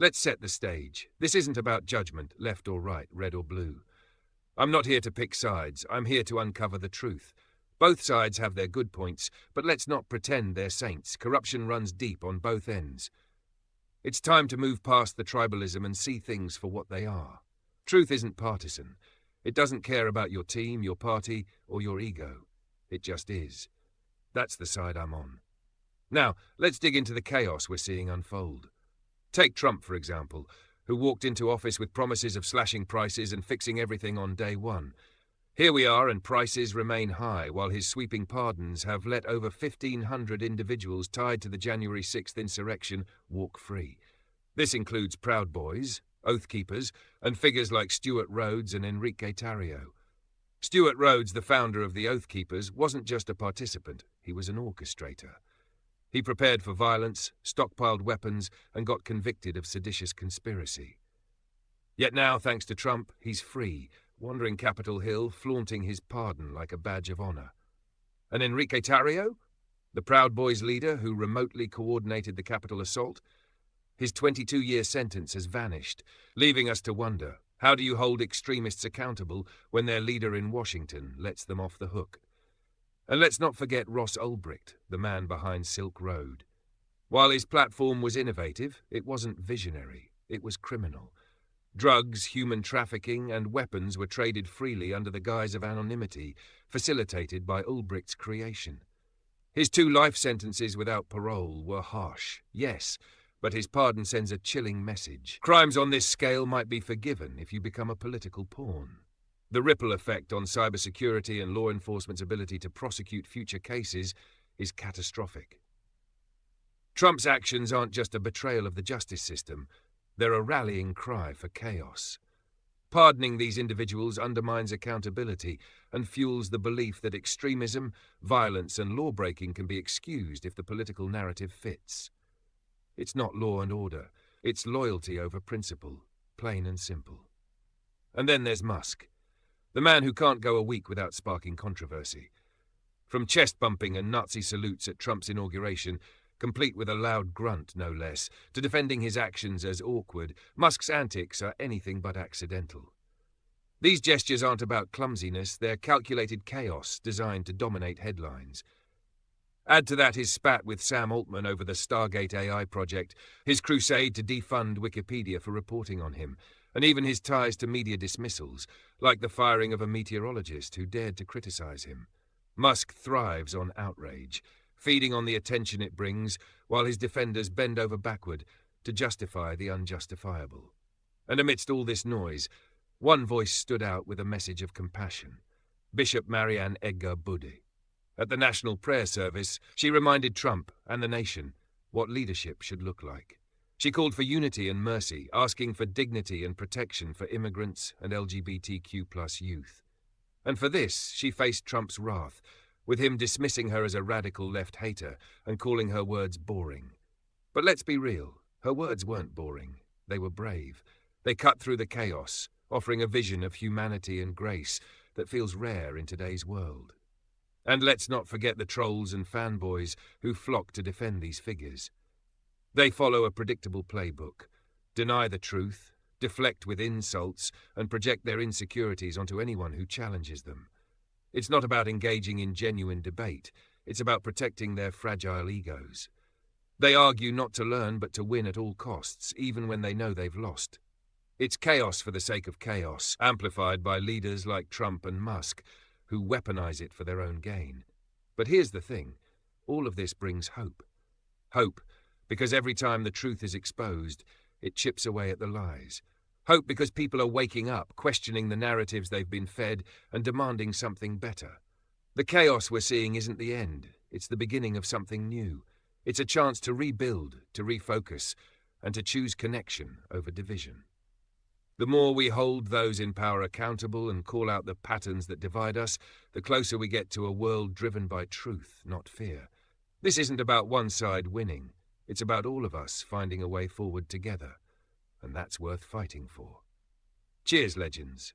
Let's set the stage. This isn't about judgment, left or right, red or blue. I'm not here to pick sides. I'm here to uncover the truth. Both sides have their good points, but let's not pretend they're saints. Corruption runs deep on both ends. It's time to move past the tribalism and see things for what they are. Truth isn't partisan. It doesn't care about your team, your party, or your ego. It just is. That's the side I'm on. Now, let's dig into the chaos we're seeing unfold. Take Trump, for example, who walked into office with promises of slashing prices and fixing everything on day one. Here we are, and prices remain high, while his sweeping pardons have let over 1,500 individuals tied to the January 6th insurrection walk free. This includes Proud Boys, Oath Keepers, and figures like Stuart Rhodes and Enrique Tarrio. Stuart Rhodes, the founder of the Oath Keepers, wasn't just a participant, he was an orchestrator. He prepared for violence, stockpiled weapons, and got convicted of seditious conspiracy. Yet now, thanks to Trump, he's free, wandering Capitol Hill, flaunting his pardon like a badge of honor. And Enrique Tarrio, the Proud Boys leader who remotely coordinated the Capitol assault? His 22-year sentence has vanished, leaving us to wonder, how do you hold extremists accountable when their leader in Washington lets them off the hook? And let's not forget Ross Ulbricht, the man behind Silk Road. While his platform was innovative, it wasn't visionary, it was criminal. Drugs, human trafficking, and weapons were traded freely under the guise of anonymity, facilitated by Ulbricht's creation. His 2 life sentences without parole were harsh, yes, but his pardon sends a chilling message. Crimes on this scale might be forgiven if you become a political pawn. The ripple effect on cybersecurity and law enforcement's ability to prosecute future cases is catastrophic. Trump's actions aren't just a betrayal of the justice system, they're a rallying cry for chaos. Pardoning these individuals undermines accountability and fuels the belief that extremism, violence, and law-breaking can be excused if the political narrative fits. It's not law and order, it's loyalty over principle, plain and simple. And then there's Musk, the man who can't go a week without sparking controversy. From chest-bumping and Nazi salutes at Trump's inauguration, complete with a loud grunt, no less, to defending his actions as awkward, Musk's antics are anything but accidental. These gestures aren't about clumsiness, they're calculated chaos designed to dominate headlines. Add to that his spat with Sam Altman over the Stargate AI project, his crusade to defund Wikipedia for reporting on him, and even his ties to media dismissals, like the firing of a meteorologist who dared to criticize him. Musk thrives on outrage, feeding on the attention it brings, while his defenders bend over backward to justify the unjustifiable. And amidst all this noise, one voice stood out with a message of compassion: Bishop Marianne Edgar-Budde. At the National Prayer Service, she reminded Trump and the nation what leadership should look like. She called for unity and mercy, asking for dignity and protection for immigrants and LGBTQ+ youth. And for this, she faced Trump's wrath, with him dismissing her as a radical left hater and calling her words boring. But let's be real, her words weren't boring. They were brave. They cut through the chaos, offering a vision of humanity and grace that feels rare in today's world. And let's not forget the trolls and fanboys who flock to defend these figures. They follow a predictable playbook, deny the truth, deflect with insults, and project their insecurities onto anyone who challenges them. It's not about engaging in genuine debate, it's about protecting their fragile egos. They argue not to learn but to win at all costs, even when they know they've lost. It's chaos for the sake of chaos, amplified by leaders like Trump and Musk, who weaponize it for their own gain. But here's the thing, all of this brings hope. Hope, because every time the truth is exposed, it chips away at the lies. Hope because people are waking up, questioning the narratives they've been fed, and demanding something better. The chaos we're seeing isn't the end, it's the beginning of something new. It's a chance to rebuild, to refocus, and to choose connection over division. The more we hold those in power accountable and call out the patterns that divide us, the closer we get to a world driven by truth, not fear. This isn't about one side winning. It's about all of us finding a way forward together. And that's worth fighting for. Cheers, legends.